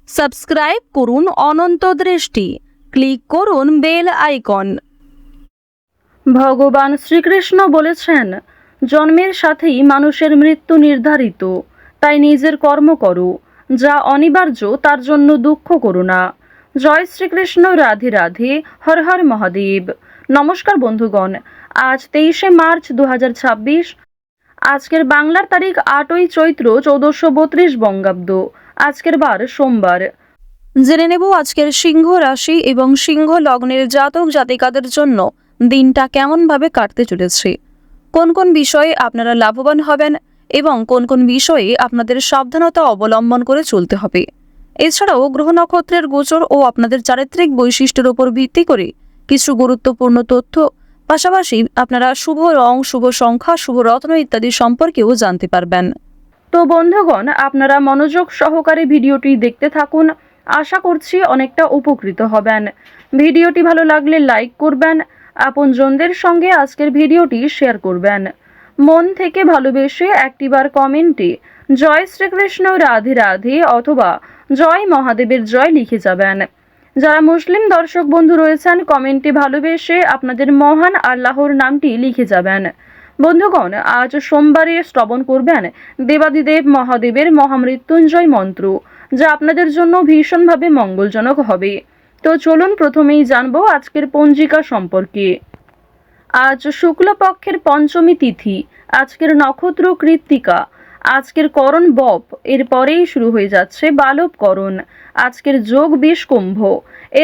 Subscribe করুন অনন্ত দৃষ্টি, click করুন বেল আইকন। ভগবান শ্রীকৃষ্ণ বলেছেন, জন্মের সাথেই মানুষের মৃত্যু নির্ধারিত, তাই নিজের কর্ম করো, যা অনিবার্য তার জন্য দুঃখ করো না। জয় শ্রীকৃষ্ণ, রাধে রাধে, হর হর মহাদেব। নমস্কার বন্ধুগণ, আজ 23শে মার্চ 2026। আজকের বাংলার তারিখ 8ই চৈত্র 1432 বঙ্গাব্দ। আজকের বার সোমবার। জেনে নেব আজকের সিংহ রাশি এবং সিংহ লগ্নের জাতক জাতিকাদের জন্য দিনটা কেমনভাবে কাটতে চলেছে, কোন কোন বিষয়ে আপনারা লাভবান হবেন এবং কোন কোন বিষয়ে আপনাদের সাবধানতা অবলম্বন করে চলতে হবে। এছাড়াও গ্রহ নক্ষত্রের গোচর ও আপনাদের চারিত্রিক বৈশিষ্ট্যের উপর ভিত্তি করে কিছু গুরুত্বপূর্ণ তথ্য, পাশাপাশি আপনারা শুভ রং, শুভ সংখ্যা, শুভ রত্ন ইত্যাদি সম্পর্কেও জানতে পারবেন। তো বন্ধুগণ, আপনারা মনোযোগ সহকারে ভিডিওটি দেখতে থাকুন, আশা করছি অনেকটা উপকৃত হবেন। ভিডিওটি ভালো লাগলে লাইক করবেন, আপনজনদের সঙ্গে আজকের ভিডিওটি শেয়ার করবেন। মন থেকে ভালোবেসে একটিবার কমেন্টে জয় শ্রীকৃষ্ণ, রাধে রাধে অথবা জয় মহাদেবের জয় লিখে যাবেন। যারা মুসলিম দর্শক বন্ধু রয়েছেন, কমেন্টে ভালোবেসে আপনাদের মহান আল্লাহর নামটি লিখে যাবেন। বন্ধুগণ, আজ সোমবারে শ্রবণ করবেন দেবাদিদেব মহাদেবের মহামৃত্যুঞ্জয় মন্ত্র, যা আপনাদের জন্য ভীষণভাবে মঙ্গলজনক হবে। তো চলুন প্রথমেই জানবো আজকের পঞ্জিকা সম্পর্কে। আজ শুক্লপক্ষের পঞ্চমী তিথি, আজকের নক্ষত্র কৃত্তিকা, আজকের করণ বপ, এরপরেই শুরু হয়ে যাচ্ছে বালব করণ। আজকের যোগ বিষ কুম্ভ।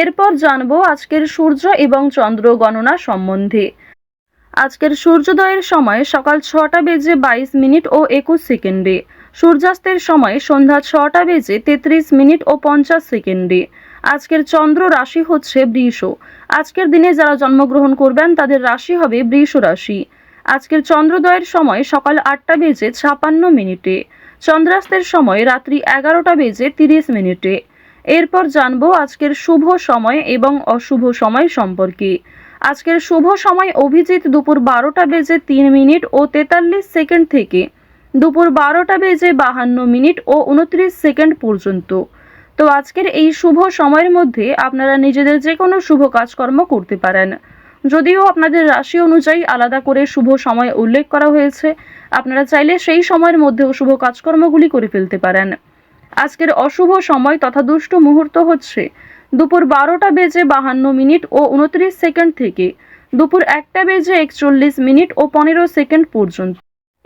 এরপর জানবো আজকের সূর্য এবং চন্দ্র গণনা সম্বন্ধে। আজকের সূর্যোদয়ের সময় সকাল 6টা বেজে 22 মিনিট ও 21 সেকেন্ডে, সূর্যাস্তের সময় সন্ধ্যা 6টা বেজে 33 মিনিট ও 50 সেকেন্ডে। আজকের চন্দ্র রাশি হচ্ছে বৃষ। আজকের দিনে যারা জন্মগ্রহণ করবেন তাদের রাশি হবে বৃষ রাশি। আজকের চন্দ্রোদয়ের সময় সকাল 8টা বেজে 56 মিনিটে, চন্দ্রাস্তের সময় রাত্রি 11টা বেজে 30 মিনিটে। এরপর জানবো আজকের শুভ সময় এবং অশুভ সময় সম্পর্কে। আজকের শুভ সময় অভিজিৎ দুপুর 12টা বেজে 3 মিনিট ও 43 সেকেন্ড থেকে দুপুর 12টা বেজে 52 মিনিট ও 29 সেকেন্ড পর্যন্ত। তো আজকের এই শুভ সময়ের মধ্যে আপনারা নিজেদের যে কোনো শুভ কাজকর্ম করতে পারেন। যদিও আপনাদের রাশি অনুযায়ী আলাদা করে শুভ সময় উল্লেখ করা হয়েছে, আপনারা চাইলে সেই সময়ের মধ্যেও শুভ কাজকর্মগুলি করে ফেলতে পারেন। আজকের অশুভ সময় তথা দুষ্ট মুহূর্ত হচ্ছে দুপুর 12টা বেজে 52 মিনিট ও 29 সেকেন্ড থেকে দুপুর 1টা বেজে 41 মিনিট ও 15 সেকেন্ড পর্যন্ত।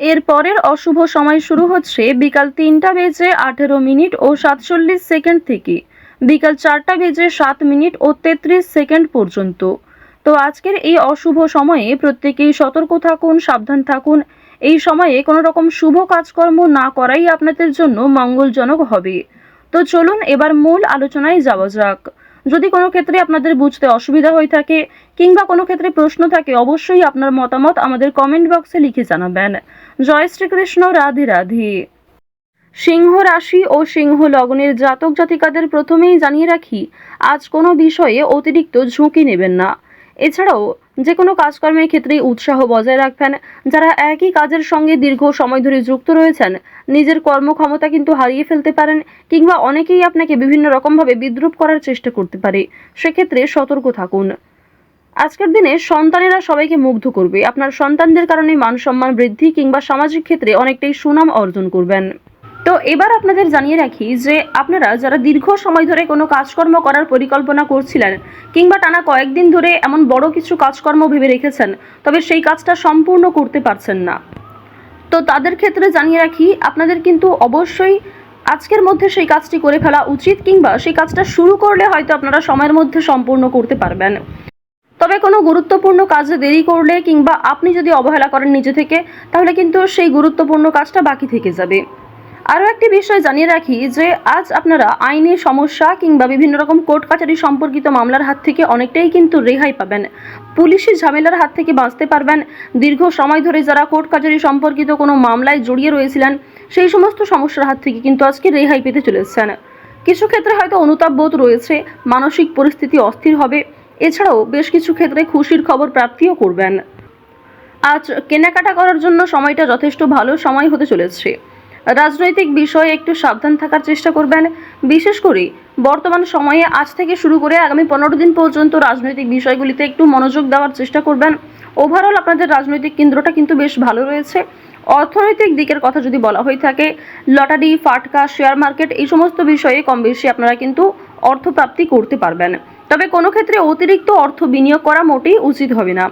এর পরের অশুভ সময় শুরু হচ্ছে বিকাল 3টা বেজে 18 মিনিট ও 47 সেকেন্ড থেকে বিকাল 4টা বেজে 7 মিনিট ও 33 সেকেন্ড পর্যন্ত। তো আজকের এই অশুভ সময়ে প্রত্যেকেই সতর্ক থাকুন, সাবধান থাকুন। এই সময়ে কোনো রকম শুভ কাজকর্ম না করাই আপনাদের জন্য মঙ্গলজনক হবে। তো চলুন এবার মূল আলোচনায় যাওয়া যাক। যদি কোনো ক্ষেত্রে আপনাদের বুঝতে অসুবিধা হয়ে থাকে কিংবা কোনো ক্ষেত্রে প্রশ্ন থাকে, অবশ্যই আপনার মতামত আমাদের কমেন্ট বক্সে লিখে জানাবেন। জয় শ্রীকৃষ্ণ, রাধে রাধে। সিংহ রাশি ও সিংহ লগ্নের জাতক জাতিকাদের প্রথমেই জানিয়ে রাখি, আজ কোনো বিষয়ে অতিরিক্ত ঝুঁকি নেবেন না। এছাড়াও যে কোনো কাজকর্মের ক্ষেত্রে উৎসাহ বজায় রাখবেন। যারা একই কাজের সঙ্গে দীর্ঘ সময় ধরে যুক্ত রয়েছেন, নিজের কর্মক্ষমতা কিন্তু হারিয়ে ফেলতে পারেন কিংবা অনেকেই আপনাকে বিভিন্ন রকমভাবে বিদ্রূপ করার চেষ্টা করতে পারে, সেক্ষেত্রে সতর্ক থাকুন। আজকের দিনে সন্তানেরা সবাইকে মুগ্ধ করবে। আপনার সন্তানদের কারণে মান সম্মান বৃদ্ধি কিংবা সামাজিক ক্ষেত্রে অনেকটাই সুনাম অর্জন করবেন। তো এবার আপনাদের জানিয়ে রাখি যে আপনারা যারা দীর্ঘ সময় ধরে কোনো কাজকর্ম করার পরিকল্পনা করছিলেন কিংবা টানা কয়েকদিন ধরে এমন বড় কিছু কাজকর্ম ভেবে রেখেছেন, তবে সেই কাজটা সম্পূর্ণ করতে পারছেন না, তো তাদের ক্ষেত্রে জানিয়ে রাখি আপনাদের কিন্তু অবশ্যই আজকের মধ্যে সেই কাজটি করে ফেলা উচিত, কিংবা সেই কাজটা শুরু করলে হয়তো আপনারা সময়ের মধ্যে সম্পূর্ণ করতে পারবেন। তবে কোনো গুরুত্বপূর্ণ কাজে দেরি করলে কিংবা আপনি যদি অবহেলা করেন নিজে থেকে, তাহলে কিন্তু সেই গুরুত্বপূর্ণ কাজটা বাকি থেকে যাবে। আরও একটি বিষয় জানিয়ে রাখি যে আজ আপনারা আইনি সমস্যা কিংবা বিভিন্ন রকম কোর্ট কাছারি সম্পর্কিত মামলার হাত থেকে অনেকটাই কিন্তু রেহাই পাবেন। পুলিশি ঝামেলার হাত থেকে বাঁচতে পারবেন। দীর্ঘ সময় ধরে যারা কোর্ট কাছারি সম্পর্কিত কোনো মামলায় জড়িয়ে রয়েছিলেন, সেই সমস্ত সমস্যার হাত থেকে কিন্তু আজকে রেহাই পেতে চলেছেন। কিছু ক্ষেত্রে হয়তো অনুতাপ বোধ রয়েছে, মানসিক পরিস্থিতি অস্থির হবে। এছাড়াও বেশ কিছু ক্ষেত্রে খুশির খবর প্রাপ্তিও করবেন। আজ কেনাকাটা করার জন্য সময়টা যথেষ্ট ভালো সময় হতে চলেছে। রাজনৈতিক বিষয়ে একটু সাবধান থাকার চেষ্টা করবেন। বিশেষ করে বর্তমান সময়ে আজ থেকে শুরু করে আগামী 15 দিন পর্যন্ত রাজনৈতিক বিষয়গুলিতে একটু মনোযোগ দেওয়ার চেষ্টা করবেন। ওভারঅল আপনাদের রাজনৈতিক কেন্দ্রটা কিন্তু বেশ ভালো রয়েছে। অর্থনৈতিক দিকের কথা যদি বলা হয়ে থাকে, লটারি, ফাটকা, শেয়ার মার্কেট এই সমস্ত বিষয়ে কম বেশি আপনারা কিন্তু অর্থপ্রাপ্তি করতে পারবেন। তবে কোনো ক্ষেত্রে অতিরিক্ত অর্থ বিনিয়োগ করা মোটেই উচিত হবে না।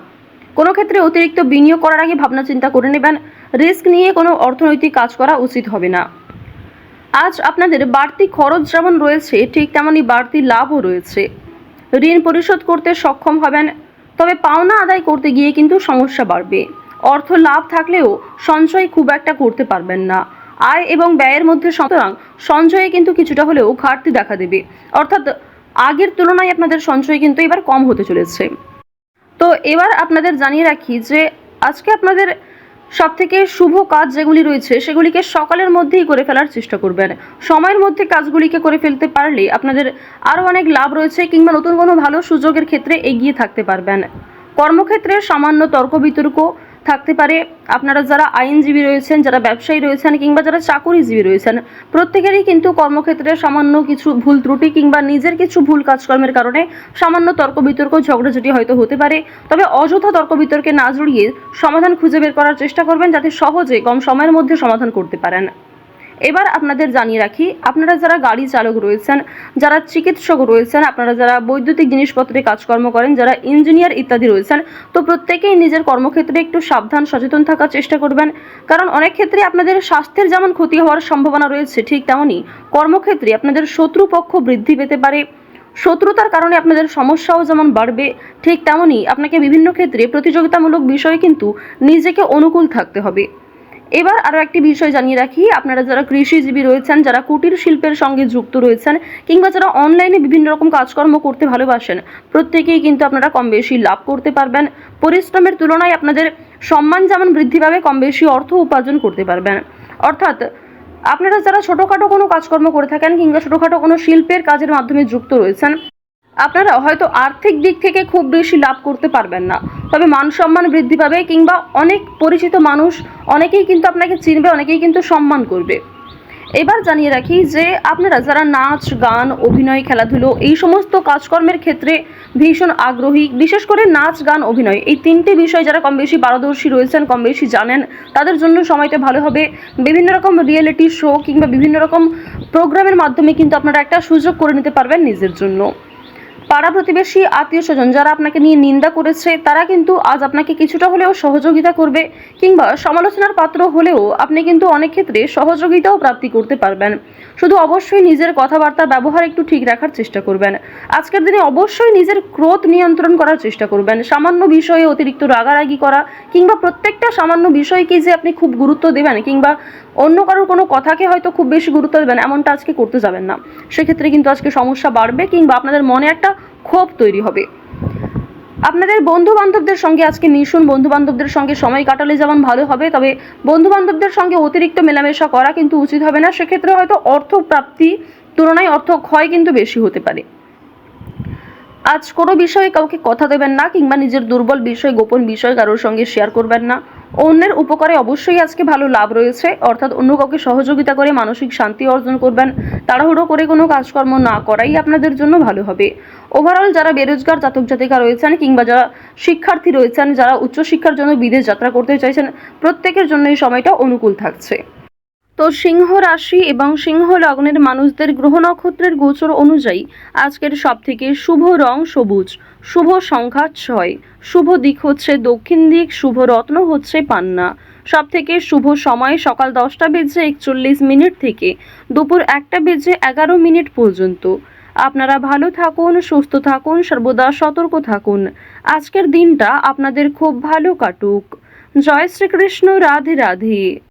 কোনো ক্ষেত্রে অতিরিক্ত বিনিয়োগ করার আগে ভাবনা চিন্তা করে নেবেন। রিস্ক নিয়ে কোনো অর্থনৈতিক কাজ করা উচিত হবে না। আজ আপনাদের বাড়তি খরচ যেমন রয়েছে, ঠিক তেমনই বাড়তি লাভও রয়েছে। ঋণ পরিশোধ করতে সক্ষম হবেন, তবে পাওনা আদায় করতে গিয়ে কিন্তু সমস্যা বাড়বে। অর্থ লাভ থাকলেও সঞ্চয় খুব একটা করতে পারবেন না। আয় এবং ব্যয়ের মধ্যে সুতরাং সঞ্চয়ে কিন্তু কিছুটা হলেও ঘাটতি দেখা দেবে, অর্থাৎ আগের তুলনায় আপনাদের সঞ্চয় কিন্তু এবার কম হতে চলেছে। তো এবার আপনাদের জানিয়ে রাখি যে আজকে আপনাদের সবথেকে শুভ কাজ যেগুলি রয়েছে সেগুলিকে সকালের মধ্যেই করে ফেলার চেষ্টা করবেন। সময়ের মধ্যে কাজগুলিকে করে ফেলতে পারলে আপনাদের আরও অনেক লাভ রয়েছে, কিংবা নতুন কোনো ভালো সুযোগের ক্ষেত্রে এগিয়ে থাকতে পারবেন। কর্মক্ষেত্রে সামান্য তর্ক বিতর্ক থাকতে পারে। আপনারা যারা আইনজীবী রয়েছেন, যারা ব্যবসায়ী রয়েছেন, কিংবা যারা চাকুরিজীবী রয়েছেন, প্রত্যেকেরই কিন্তু কর্মক্ষেত্রে সামান্য কিছু ভুল ত্রুটি কিংবা নিজের কিছু ভুল কাজকর্মের কারণে সামান্য তর্ক বিতর্ক, ঝগড়াঝাটি হয়তো হতে পারে। তবে অযথা তর্ক বিতর্কে না জড়িয়ে সমাধান খুঁজে বের করার চেষ্টা করবেন, যাতে সহজে কম সময়ের মধ্যে সমাধান করতে পারেন। এবার আপনাদের জানিয়ে রাখি, আপনারা যারা গাড়ি চালক রয়েছেন, যারা চিকিৎসক রয়েছেন, আপনারা যারা বৈদ্যুতিক জিনিসপত্রে কাজকর্ম করেন, যারা ইঞ্জিনিয়ার ইত্যাদি রয়েছেন, তো প্রত্যেকেই নিজের কর্মক্ষেত্রে একটু সাবধান সচেতন থাকার চেষ্টা করবেন। কারণ অনেক ক্ষেত্রে আপনাদের স্বাস্থ্যের যেমন ক্ষতি হওয়ার সম্ভাবনা রয়েছে, ঠিক তেমনই কর্মক্ষেত্রে আপনাদের শত্রুপক্ষ বৃদ্ধি পেতে পারে। শত্রুতার কারণে আপনাদের সমস্যাও যেমন বাড়বে, ঠিক তেমনই আপনাকে বিভিন্ন ক্ষেত্রে প্রতিযোগিতামূলক বিষয়ে কিন্তু নিজেকে অনুকূল থাকতে হবে। এবার আরও একটি বিষয় জানিয়ে রাখি, আপনারা যারা কৃষিজীবী রয়েছেন, যারা কুটির শিল্পের সঙ্গে যুক্ত রয়েছেন, কিংবা যারা অনলাইনে বিভিন্ন রকম কাজকর্ম করতে ভালোবাসেন, প্রত্যেকেই কিন্তু আপনারা কম বেশি লাভ করতে পারবেন। পরিশ্রমের তুলনায় আপনাদের সম্মান যেমন বৃদ্ধি পাবে, কম বেশি অর্থ উপার্জন করতে পারবেন। অর্থাৎ আপনারা যারা ছোটোখাটো কোনো কাজকর্ম করে থাকেন, কিংবা ছোটোখাটো কোনো শিল্পের কাজের মাধ্যমে যুক্ত রয়েছেন, আপনারা হয়তো আর্থিক দিক থেকে খুব বেশি লাভ করতে পারবেন না, তবে মান সম্মান বৃদ্ধি পাবে, কিংবা অনেক পরিচিত মানুষ অনেকেই কিন্তু আপনাকে চিনবে, অনেকেই কিন্তু সম্মান করবে। এবার জানিয়ে রাখি যে আপনারা যারা নাচ, গান, অভিনয়, খেলাধুলো এই সমস্ত কাজকর্মের ক্ষেত্রে ভীষণ আগ্রহী, বিশেষ করে নাচ, গান, অভিনয় এই তিনটে বিষয় যারা কম বেশি পারদর্শী রয়েছেন, কম বেশি জানেন, তাদের জন্য সময়টা ভালো হবে। বিভিন্ন রকম রিয়েলিটি শো কিংবা বিভিন্ন রকম প্রোগ্রামের মাধ্যমে কিন্তু আপনারা একটা সুযোগ করে নিতে পারবেন নিজের জন্য। পাড়া প্রতিবেশী, আত্মীয় স্বজন যারা আপনাকে নিয়ে নিন্দা করেছে, তারা কিন্তু আজ আপনাকে কিছুটা হলেও সহযোগিতা করবে, কিংবা সমালোচনার পাত্র হলেও আপনি কিন্তু অনেক ক্ষেত্রে সহযোগিতাও প্রাপ্তি করতে পারবেন। শুধু অবশ্যই নিজের কথাবার্তা ব্যবহার একটু ঠিক রাখার চেষ্টা করবেন। আজকের দিনে অবশ্যই নিজের ক্রোধ নিয়ন্ত্রণ করার চেষ্টা করবেন। সামান্য বিষয়ে অতিরিক্ত রাগারাগি করা, কিংবা প্রত্যেকটা সামান্য বিষয়কে যে আপনি খুব গুরুত্ব দেবেন, কিংবা অন্য কারোর কোনো কথাকে হয়তো খুব বেশি গুরুত্ব দেবেন, এমনটা আজকে করতে যাবেন না। সেক্ষেত্রে কিন্তু আজকে সমস্যা বাড়বে, কিংবা আপনাদের মনে একটা ক্ষোভ তৈরি হবে। আপনাদের বন্ধু বান্ধবদের সঙ্গে আজকে মিশুন। বন্ধু বান্ধবদের সঙ্গে সময় কাটালে যেমন ভালো হবে, তবে বন্ধু বান্ধবদের সঙ্গে অতিরিক্ত মেলামেশা করা কিন্তু উচিত হবে না। সেক্ষেত্রে হয়তো অর্থ প্রাপ্তি তুলনায় অর্থ ক্ষয় কিন্তু বেশি হতে পারে। আজ কোনো বিষয়ে কাউকে কথা দেবেন না, কিংবা নিজের দুর্বল বিষয়, গোপন বিষয় কারোর সঙ্গে শেয়ার করবেন না। অন্যের উপকারে অবশ্যই আজকে ভালো লাভ রয়েছে, অর্থাৎ অন্য কাউকে সহযোগিতা করে মানসিক শান্তি অর্জন করবেন। তাড়াহুড়ো করে কোনো কাজকর্ম না করাই আপনাদের জন্য ভালো হবে। ওভারঅল যারা বেরোজগার জাতক জাতিকা রয়েছেন, কিংবা যারা শিক্ষার্থী রয়েছেন, যারা উচ্চশিক্ষার জন্য বিদেশ যাত্রা করতে চাইছেন, প্রত্যেকের জন্য এই সময়টা অনুকূল থাকছে। তো সিংহ রাশি এবং সিংহ লগ্নের মানুষদের গ্রহ নক্ষত্রের গোচর অনুযায়ী আজকের সবথেকে শুভ রং সবুজ, শুভ সংখ্যা 6, শুভ দিক হচ্ছে দক্ষিণ দিক, শুভ রত্ন হচ্ছে পান্না। সবথেকে শুভ সময় সকাল 10:41 থেকে দুপুর 1:11 পর্যন্ত। আপনারা ভালো থাকুন, সুস্থ থাকুন, সর্বদা সতর্ক থাকুন। আজকের দিনটা আপনাদের খুব ভালো কাটুক। জয় শ্রীকৃষ্ণ। রাধে রাধে।